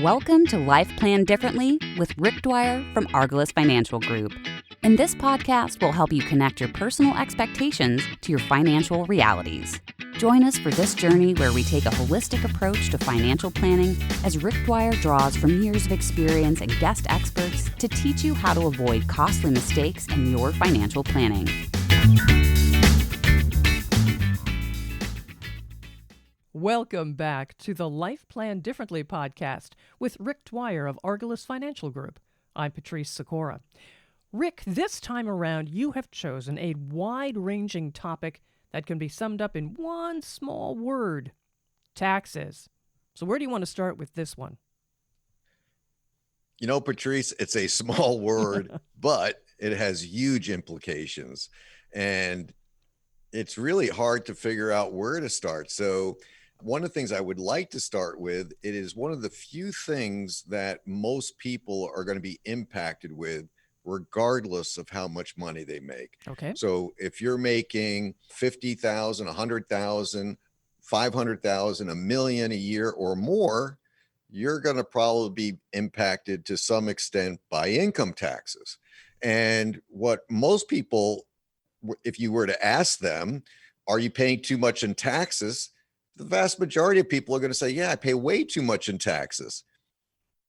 Welcome to Life Planned Differently with Rick Dwyer from Argallus Financial Group. And this podcast will help you connect your personal expectations to your financial realities. Join us for this journey where we take a holistic approach to financial planning as Rick Dwyer draws from years of experience and guest experts to teach you how to avoid costly mistakes in your financial planning. Welcome back to the Life Planned Differently podcast with Rick Dwyer of Argallus Financial Group. I'm Patrice Sikora. Rick, this time around, you have chosen a wide-ranging topic that can be summed up in one small word: taxes. So where do you want to start with this one? You know, Patrice, it's a small word, but it has huge implications. And it's really hard to figure out where to start. So one of the things I would like to start with, it is one of the few things that most people are going to be impacted with, regardless of how much money they make. Okay. So if you're making 50,000, 100,000, 500,000, $1 million a year or more, you're going to probably be impacted to some extent by income taxes. And what most people, if you were to ask them, are you paying too much in taxes? The vast majority of people are going to say, yeah, I pay way too much in taxes.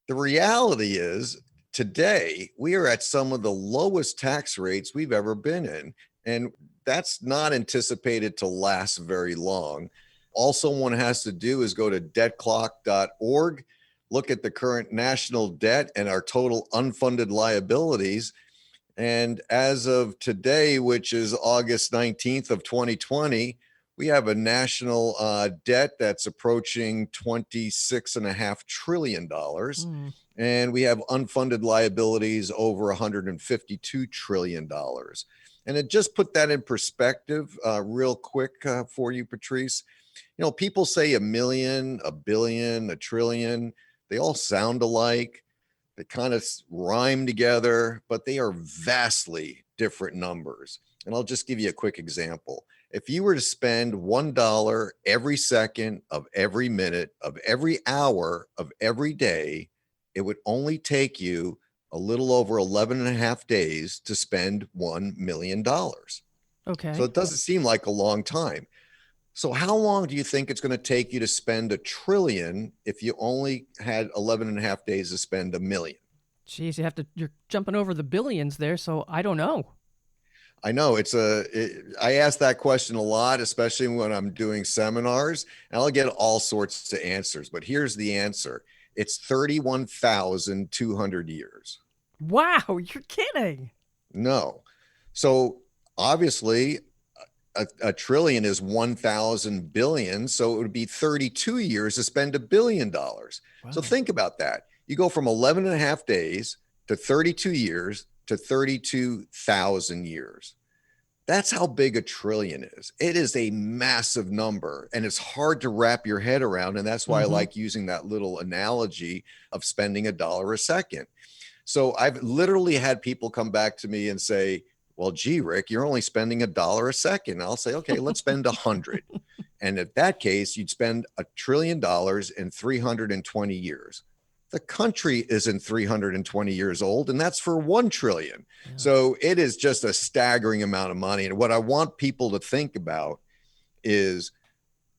The reality is today we are at some of the lowest tax rates we've ever been in. And that's not anticipated to last very long. All someone has to do is go to debtclock.org, look at the current national debt and our total unfunded liabilities. And as of today, which is August 19th of 2020, we have a national debt that's approaching $26.5 trillion. And we have unfunded liabilities over $152 trillion. And to just put that in perspective real quick for you, Patrice, you know, people say 1 million, 1 billion, 1 trillion. They all sound alike. They kind of rhyme together, but they are vastly different numbers. And I'll just give you a quick example. If you were to spend $1 every second of every minute of every hour of every day, it would only take you a little over 11 and a half days to spend $1 million. Okay. So it doesn't seem like a long time. So how long do you think it's going to take you to spend $1 trillion if you only had 11 and a half days to spend $1 million? Geez, you're jumping over the billions there, so I don't know. I know I ask that question a lot, especially when I'm doing seminars, and I'll get all sorts of answers. But here's the answer. It's 31,200 years. Wow, you're kidding. No. So obviously a trillion is 1,000 billion. So it would be 32 years to spend $1 billion. Wow. So think about that. You go from 11 and a half days to 32 years to 32,000 years. That's how big a trillion is. It is a massive number, and it's hard to wrap your head around. And that's why I like using that little analogy of spending $1 a second. So I've literally had people come back to me and say, well, gee, Rick, you're only spending $1 a second. I'll say, okay, let's spend 100. And in that case, you'd spend $1 trillion in 320 years. The country isn't 320 years old, and that's for 1 trillion. Yeah. So it is just a staggering amount of money. And what I want people to think about is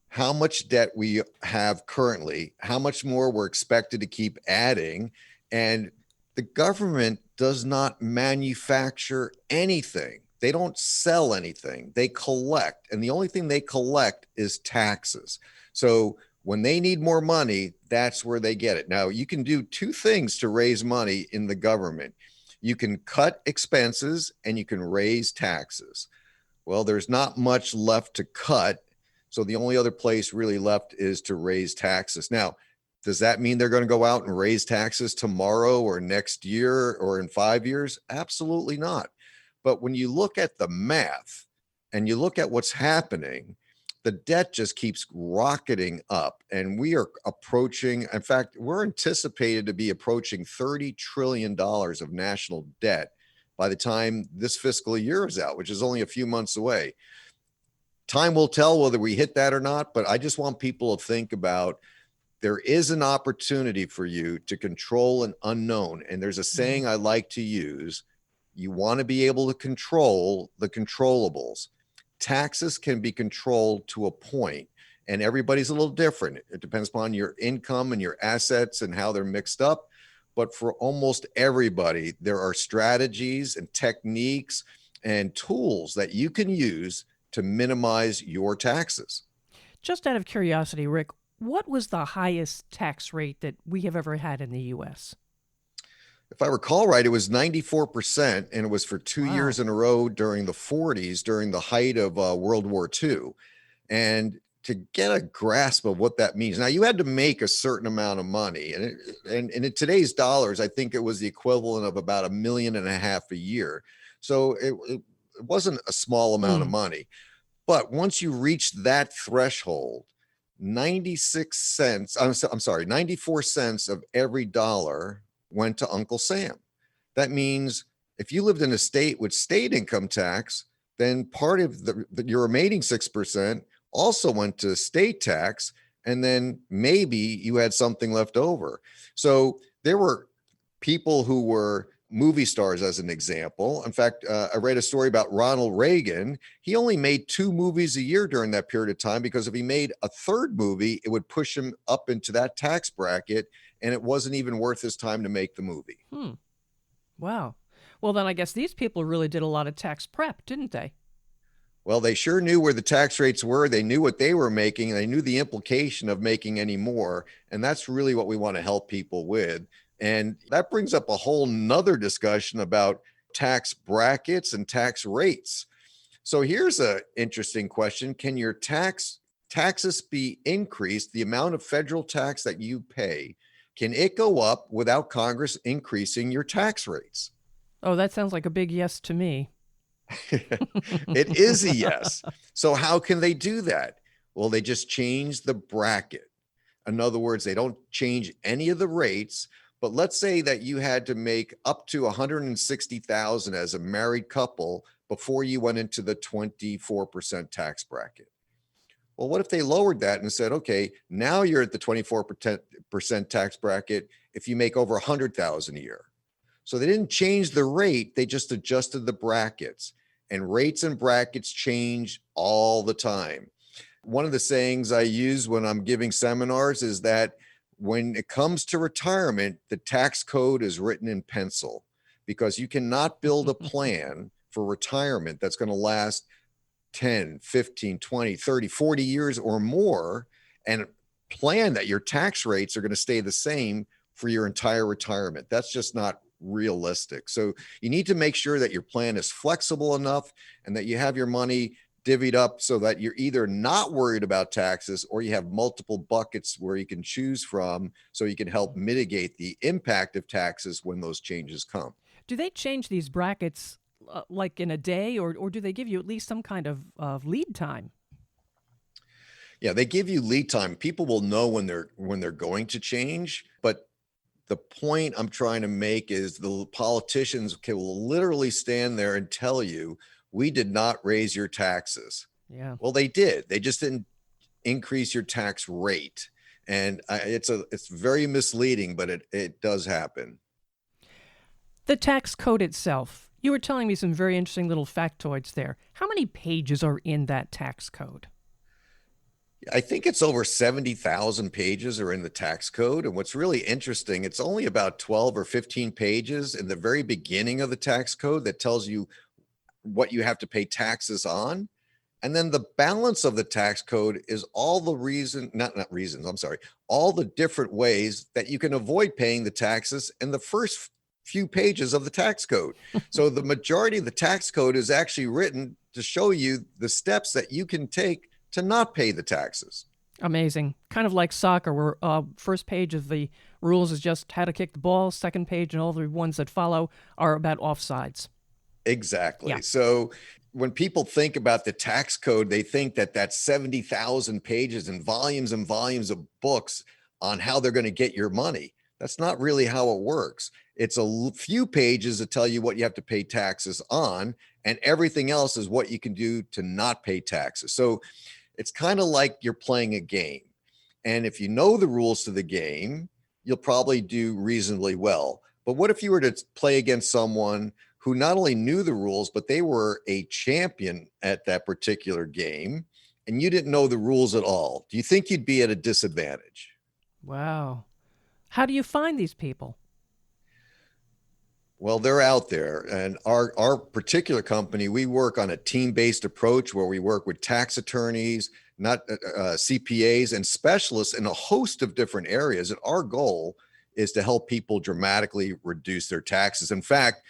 how much debt we have currently, how much more we're expected to keep adding. And the government does not manufacture anything. They don't sell anything. They collect. And the only thing they collect is taxes. So when they need more money, that's where they get it. Now, you can do two things to raise money in the government. You can cut expenses and you can raise taxes. Well, there's not much left to cut. So the only other place really left is to raise taxes. Now, does that mean they're going to go out and raise taxes tomorrow or next year or in 5 years? Absolutely not. But when you look at the math and you look at what's happening, the debt just keeps rocketing up, and we are approaching, in fact, we're anticipated to be approaching $30 trillion of national debt by the time this fiscal year is out, which is only a few months away. Time will tell whether we hit that or not, but I just want people to think about there is an opportunity for you to control an unknown. And there's a saying I like to use. You want to be able to control the controllables. Taxes can be controlled to a point, and everybody's a little different. It depends upon your income and your assets and how they're mixed up. But for almost everybody, there are strategies and techniques and tools that you can use to minimize your taxes. Just out of curiosity, Rick, what was the highest tax rate that we have ever had in the U.S.? If I recall right, it was 94%, and it was for 2 years in a row during the 40s, during the height of World War II. And to get a grasp of what that means, now you had to make a certain amount of money, and in today's dollars, I think it was the equivalent of about $1.5 million a year. So it wasn't a small amount of money. But once you reached that threshold, 96 cents, I'm sorry, 94 cents of every dollar went to Uncle Sam. That means if you lived in a state with state income tax, then part of your remaining 6% also went to state tax, and then maybe you had something left over. So there were people who were movie stars, as an example. In fact, I read a story about Ronald Reagan. He only made 2 movies a year during that period of time, because if he made a third movie, it would push him up into that tax bracket, and it wasn't even worth his time to make the movie. Wow. Well, then I guess these people really did a lot of tax prep, didn't they? Well, they sure knew where the tax rates were. They knew what they were making, and they knew the implication of making any more. And that's really what we want to help people with. And that brings up a whole nother discussion about tax brackets and tax rates. So here's an interesting question. Can your taxes be increased? The amount of federal tax that you pay, can it go up without Congress increasing your tax rates? Oh, that sounds like a big yes to me. It is a yes. So how can they do that? Well, they just change the bracket. In other words, they don't change any of the rates. But let's say that you had to make up to $160,000 as a married couple before you went into the 24% tax bracket. Well, what if they lowered that and said, okay, now you're at the 24% tax bracket if you make over $100,000 a year? So they didn't change the rate, they just adjusted the brackets. And rates and brackets change all the time. One of the sayings I use when I'm giving seminars is that when it comes to retirement, the tax code is written in pencil, because you cannot build a plan for retirement that's going to last 10, 15, 20, 30, 40 years or more, and plan that your tax rates are going to stay the same for your entire retirement. That's just not realistic. So you need to make sure that your plan is flexible enough and that you have your money divvied up so that you're either not worried about taxes, or you have multiple buckets where you can choose from, so you can help mitigate the impact of taxes when those changes come. Do they change these brackets like in a day, or do they give you at least some kind of lead time? Yeah, they give you lead time. People will know when they're going to change, but the point I'm trying to make is the politicians will literally stand there and tell you, we did not raise your taxes. Yeah. Well, they did. They just didn't increase your tax rate. And it's very misleading, but it does happen. The tax code itself. You were telling me some very interesting little factoids there. How many pages are in that tax code? I think it's over 70,000 pages are in the tax code. And what's really interesting, it's only about 12 or 15 pages in the very beginning of the tax code that tells you what you have to pay taxes on. And then the balance of the tax code is all the all the different ways that you can avoid paying the taxes in the first few pages of the tax code. So the majority of the tax code is actually written to show you the steps that you can take to not pay the taxes. Amazing. Kind of like soccer, where first page of the rules is just how to kick the ball. Second page and all the ones that follow are about offsides. Exactly. Yeah. So when people think about the tax code, they think that that's 70,000 pages and volumes of books on how they're going to get your money. That's not really how it works. It's a few pages that tell you what you have to pay taxes on, and everything else is what you can do to not pay taxes. So it's kind of like you're playing a game. And if you know the rules to the game, you'll probably do reasonably well. But what if you were to play against someone who not only knew the rules, but they were a champion at that particular game, and you didn't know the rules at all? Do you think you'd be at a disadvantage? Wow. How do you find these people? Well, they're out there. And our particular company, we work on a team-based approach where we work with tax attorneys, not CPAs, and specialists in a host of different areas. And our goal is to help people dramatically reduce their taxes. In fact,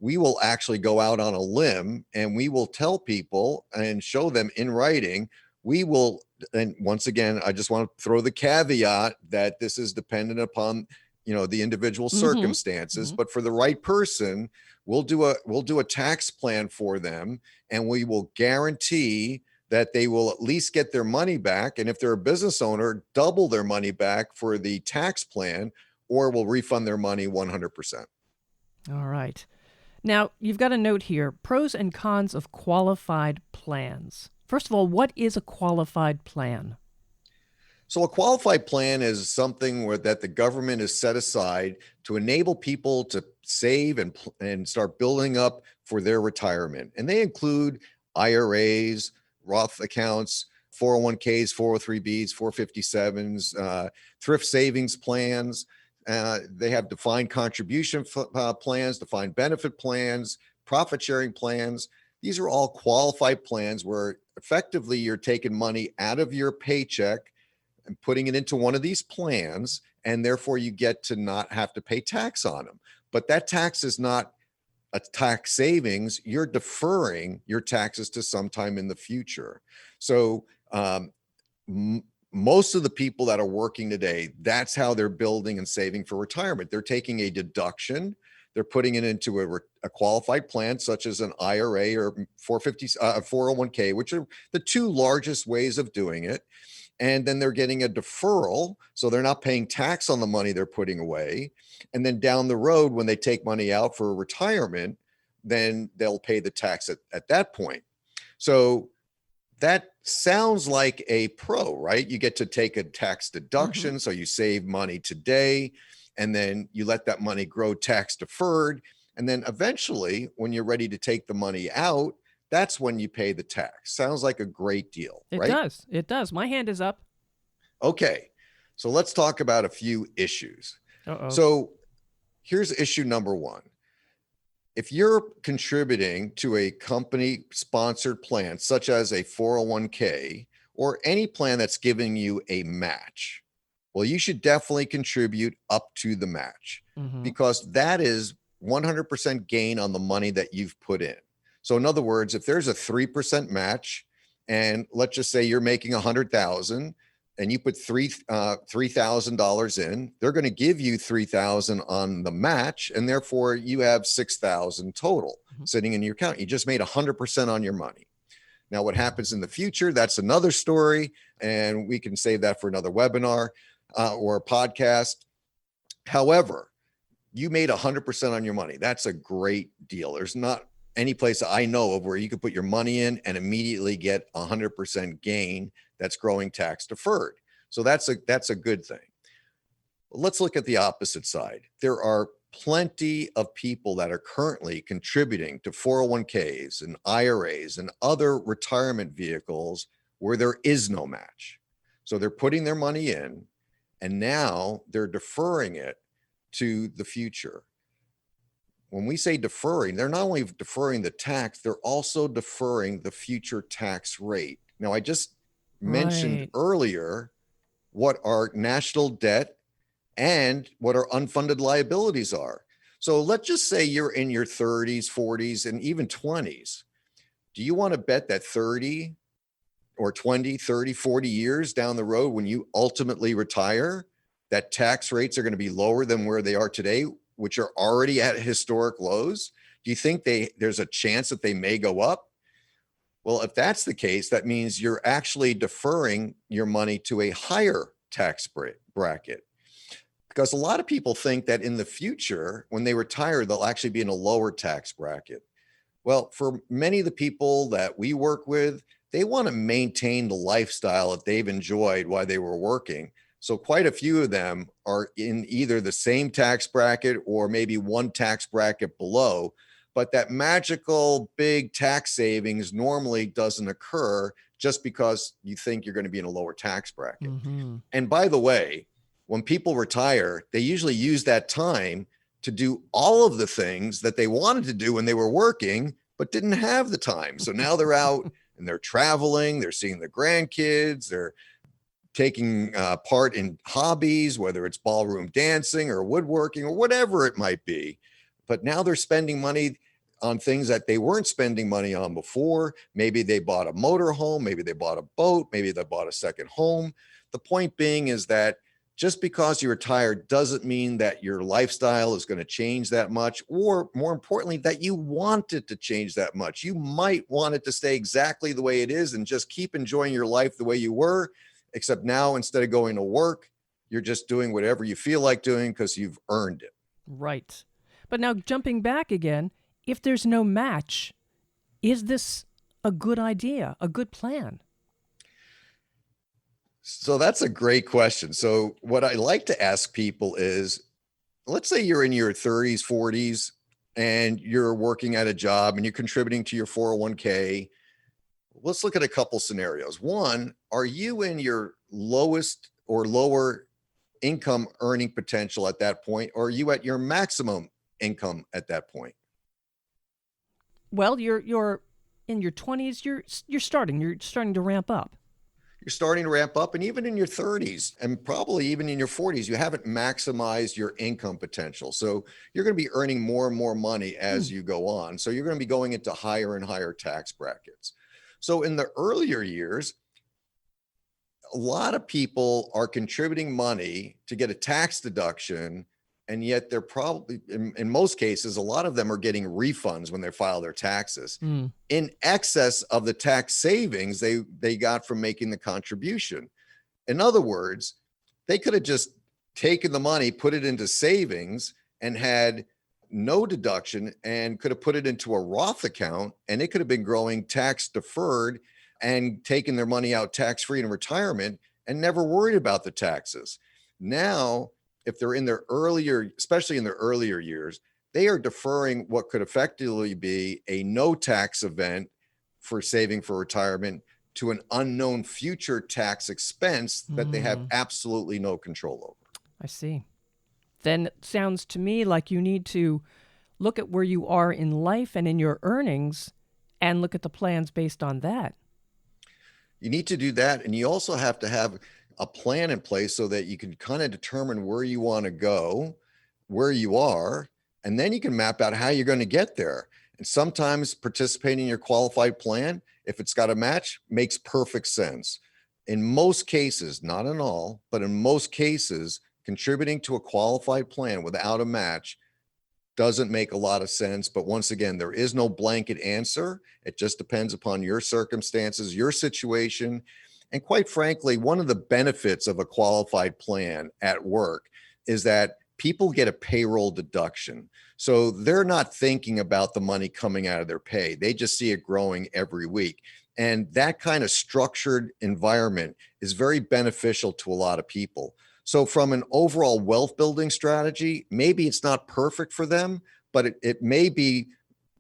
we will actually go out on a limb and we will tell people and show them in writing. We will, and once again, I just want to throw the caveat that this is dependent upon, the individual circumstances, but for the right person, we'll do a tax plan for them, and we will guarantee that they will at least get their money back. And if they're a business owner, double their money back for the tax plan, or we'll refund their money 100%. All right. Now, you've got a note here, pros and cons of qualified plans. First of all, what is a qualified plan? So a qualified plan is something that the government has set aside to enable people to save and start building up for their retirement. And they include IRAs, Roth accounts, 401ks, 403bs, 457s, thrift savings plans. They have defined contribution plans, defined benefit plans, profit sharing plans. These are all qualified plans where effectively you're taking money out of your paycheck and putting it into one of these plans, and therefore you get to not have to pay tax on them. But that tax is not a tax savings. You're deferring your taxes to sometime in the future. So most of the people that are working today, that's how they're building and saving for retirement. They're taking a deduction, they're putting it into a qualified plan, such as an IRA or 401k, which are the two largest ways of doing it. And then they're getting a deferral, so they're not paying tax on the money they're putting away. And then down the road, when they take money out for retirement, then they'll pay the tax at that point. So that sounds like a pro, right? You get to take a tax deduction, so you save money today, and then you let that money grow tax deferred. And then eventually, when you're ready to take the money out, that's when you pay the tax. Sounds like a great deal, right? It does. My hand is up. Okay, so let's talk about a few issues. Uh-oh. So here's issue number one. If you're contributing to a company-sponsored plan, such as a 401k or any plan that's giving you a match, well, you should definitely contribute up to the match because that is 100% gain on the money that you've put in. So in other words, if there's a 3% match, and let's just say you're making $100,000 and you put $3,000 in, they're going to give you $3,000 on the match, and therefore you have $6,000 total sitting in your account. You just made 100% on your money. Now, what happens in the future, that's another story, and we can save that for another webinar or a podcast. However, you made 100% on your money. That's a great deal. There's not any place I know of where you could put your money in and immediately get 100% gain that's growing tax deferred. So that's a good thing. Let's look at the opposite side. There are plenty of people that are currently contributing to 401ks and IRAs and other retirement vehicles where there is no match. So they're putting their money in, and now they're deferring it to the future. When we say deferring, they're not only deferring the tax, they're also deferring the future tax rate. Now, I just mentioned earlier what our national debt and what our unfunded liabilities are. So let's just say you're in your 30s, 40s, and even 20s. Do you want to bet that 30 or 20, 30, 40 years down the road when you ultimately retire, that tax rates are going to be lower than where they are today, which are already at historic lows? Do you think there's a chance that they may go up? Well, if that's the case, that means you're actually deferring your money to a higher tax bracket. Because a lot of people think that in the future, when they retire, they'll actually be in a lower tax bracket. Well, for many of the people that we work with, they want to maintain the lifestyle that they've enjoyed while they were working. So quite a few of them are in either the same tax bracket or maybe one tax bracket below. But that magical big tax savings normally doesn't occur just because you think you're going to be in a lower tax bracket. Mm-hmm. And by the way, when people retire, they usually use that time to do all of the things that they wanted to do when they were working, but didn't have the time. So now they're out and they're traveling, they're seeing the grandkids, they're taking part in hobbies, whether it's ballroom dancing or woodworking or whatever it might be. But now they're spending money on things that they weren't spending money on before. Maybe they bought a motor home, maybe they bought a boat, maybe they bought a second home. The point being is that just because you're retired doesn't mean that your lifestyle is going to change that much, or more importantly, that you want it to change that much. You might want it to stay exactly the way it is and just keep enjoying your life the way you were, except now instead of going to work, you're just doing whatever you feel like doing because you've earned it. Right. But now jumping back again, if there's no match, is this a good idea, a good plan? So that's a great question. So what I like to ask people is, let's say you're in your 30s, 40s, and you're working at a job and you're contributing to your 401k. Let's look at a couple scenarios. One, are you in your lowest or lower income earning potential at that point, or are you at your maximum income at that point? Well, you're in your 20s, you're starting to ramp up. You're starting to ramp up, and even in your 30s and probably even in your 40s, you haven't maximized your income potential. So you're going to be earning more and more money as you go on. So you're going to be going into higher and higher tax brackets. So in the earlier years, a lot of people are contributing money to get a tax deduction, and yet they're probably, in most cases, a lot of them are getting refunds when they file their taxes in excess of the tax savings they got from making the contribution. In other words, they could have just taken the money, put it into savings, and had no deduction, and could have put it into a Roth account, and it could have been growing tax deferred and taken their money out tax-free in retirement and never worried about the taxes. Now, if they're in their earlier, especially in their earlier years, they are deferring what could effectively be a no tax event for saving for retirement to an unknown future tax expense that they have absolutely no control over. I see. Then it sounds to me like you need to look at where you are in life and in your earnings and look at the plans based on that. You need to do that. And you also have to have a plan in place so that you can kind of determine where you want to go, where you are, and then you can map out how you're going to get there. And sometimes participating in your qualified plan, if it's got a match, makes perfect sense. In most cases, not in all, but in most cases, contributing to a qualified plan without a match doesn't make a lot of sense. But once again, there is no blanket answer. It just depends upon your circumstances, your situation. And quite frankly, one of the benefits of a qualified plan at work is that people get a payroll deduction. So they're not thinking about the money coming out of their pay. They just see it growing every week. And that kind of structured environment is very beneficial to a lot of people. So from an overall wealth building strategy, maybe it's not perfect for them, but it may be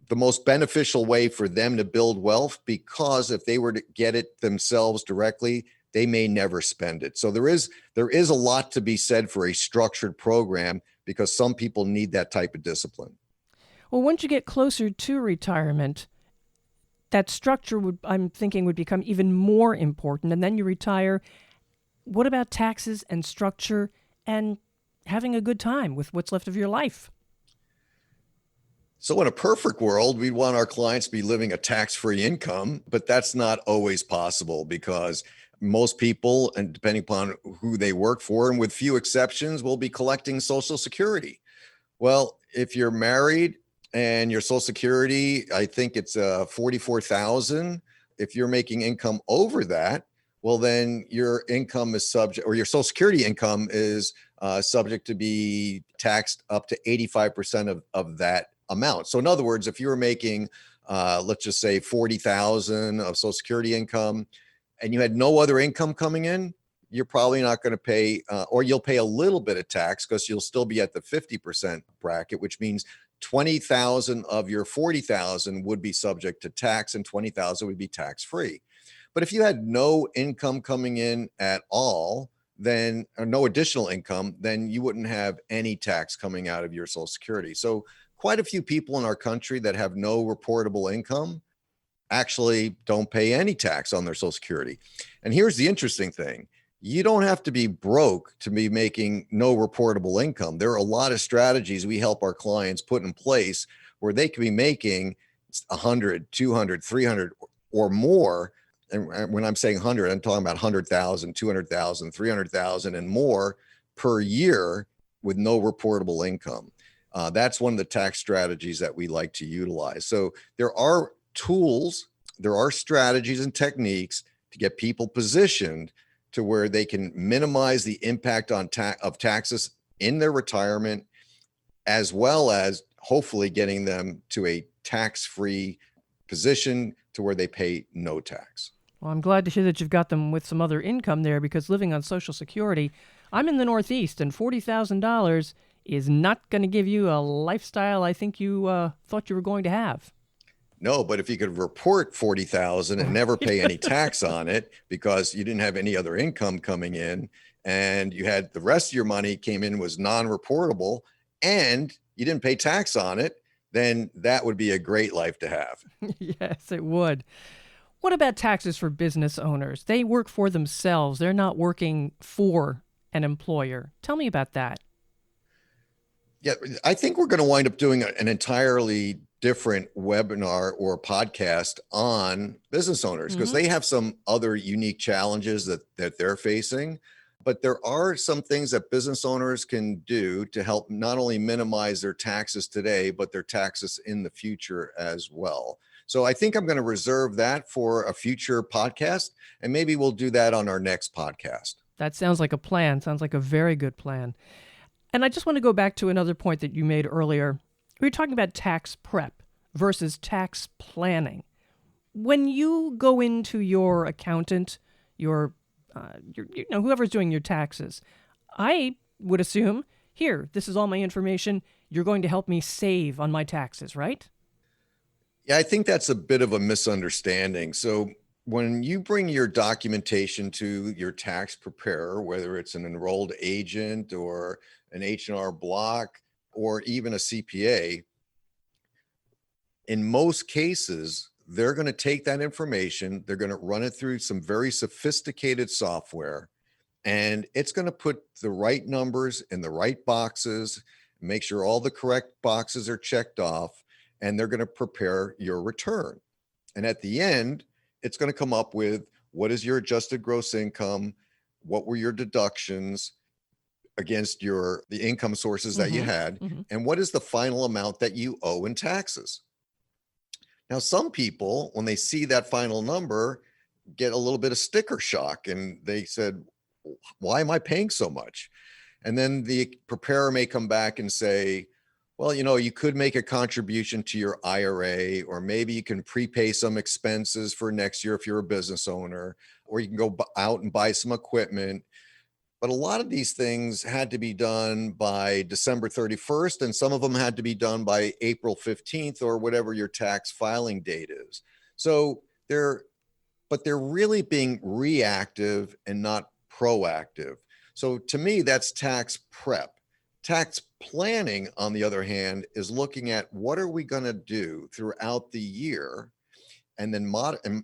the most beneficial way for them to build wealth, because if they were to get it themselves directly, they may never spend it. So there is a lot to be said for a structured program, because some people need that type of discipline. Well, once you get closer to retirement, that structure I'm thinking would become even more important. And then you retire. What about taxes and structure and having a good time with what's left of your life? So in a perfect world, we'd want our clients to be living a tax-free income, but that's not always possible, because most people, and depending upon who they work for, and with few exceptions, will be collecting Social Security. Well, if you're married and your Social Security, I think it's $44,000. If you're making income over that, well, then your income is subject, or your Social Security income is subject to be taxed up to 85% of that amount. So in other words, if you were making let's just say 40,000 of Social Security income, and you had no other income coming in, you're probably not going to pay, or you'll pay a little bit of tax because you'll still be at the 50% bracket, which means 20,000 of your 40,000 would be subject to tax and 20,000 would be tax free. But if you had no income coming in at all, then or no additional income, then you wouldn't have any tax coming out of your Social Security. So quite a few people in our country that have no reportable income actually don't pay any tax on their Social Security. And here's the interesting thing. You don't have to be broke to be making no reportable income. There are a lot of strategies we help our clients put in place where they could be making 100, 200, 300 or more. And when I'm saying 100, I'm talking about 100,000, 200,000, 300,000 and more per year with no reportable income. That's one of the tax strategies that we like to utilize. So there are tools, there are strategies and techniques to get people positioned to where they can minimize the impact on of taxes in their retirement, as well as hopefully getting them to a tax-free position to where they pay no tax. Well, I'm glad to hear that you've got them with some other income there, because living on Social Security, I'm in the Northeast, and $40,000 is not going to give you a lifestyle I think you thought you were going to have. No, but if you could report 40,000 and never pay any tax on it because you didn't have any other income coming in, and you had the rest of your money came in was non-reportable and you didn't pay tax on it, then that would be a great life to have. Yes, it would. What about taxes for business owners? They work for themselves. They're not working for an employer. Tell me about that. Yeah, I think we're going to wind up doing an entirely different webinar or podcast on business owners because they have some other unique challenges that they're facing. But there are some things that business owners can do to help not only minimize their taxes today, but their taxes in the future as well. So I think I'm going to reserve that for a future podcast, and maybe we'll do that on our next podcast. That sounds like a plan. Sounds like a very good plan. And I just want to go back to another point that you made earlier. We were talking about tax prep versus tax planning. When you go into your accountant, your whoever's doing your taxes, I would assume, here, this is all my information. You're going to help me save on my taxes, right? Yeah, I think that's a bit of a misunderstanding. So when you bring your documentation to your tax preparer, whether it's an enrolled agent or an H&R Block or even a CPA, in most cases, they're going to take that information, they're going to run it through some very sophisticated software, and it's going to put the right numbers in the right boxes, make sure all the correct boxes are checked off, and they're going to prepare your return. And at the end, it's going to come up with what is your adjusted gross income, what were your deductions against the income sources that you had, and what is the final amount that you owe in taxes. Now, some people, when they see that final number, get a little bit of sticker shock, and they said, why am I paying so much? And then the preparer may come back and say, well, you could make a contribution to your IRA, or maybe you can prepay some expenses for next year if you're a business owner, or you can go out and buy some equipment. But a lot of these things had to be done by December 31st, and some of them had to be done by April 15th or whatever your tax filing date is. So they're really being reactive and not proactive. So to me, that's tax prep. Tax planning, on the other hand, is looking at what are we going to do throughout the year, and then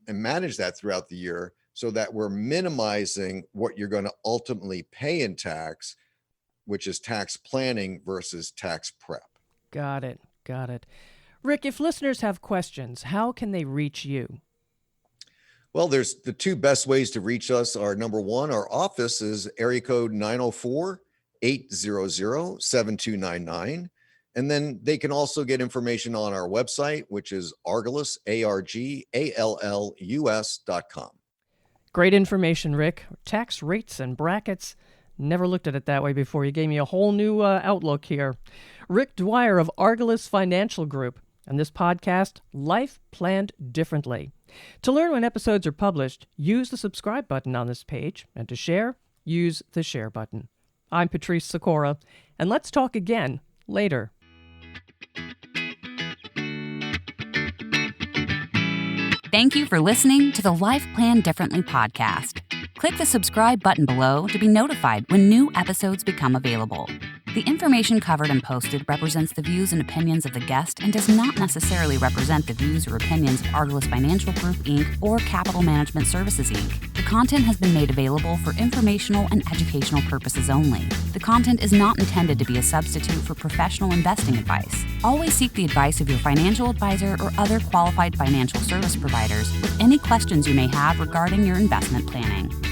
manage that throughout the year so that we're minimizing what you're going to ultimately pay in tax, which is tax planning versus tax prep. Got it. Rick, if listeners have questions, how can they reach you? Well, there's the two best ways to reach us are, number one, our office is area code 904-800-7299. And then they can also get information on our website, which is Argallus, ARGALLUS.com. Great information, Rick. Tax rates and brackets. Never looked at it that way before. You gave me a whole new outlook here. Rick Dwyer of Argallus Financial Group. and this podcast, Life Planned Differently. To learn when episodes are published, use the subscribe button on this page, and to share, use the share button. I'm Patrice Sikora, and let's talk again later. Thank you for listening to the Life Plan Differently podcast. Click the subscribe button below to be notified when new episodes become available. The information covered and posted represents the views and opinions of the guest and does not necessarily represent the views or opinions of Argallus Financial Group, Inc. or Capital Management Services, Inc. The content has been made available for informational and educational purposes only. The content is not intended to be a substitute for professional investing advice. Always seek the advice of your financial advisor or other qualified financial service providers with any questions you may have regarding your investment planning.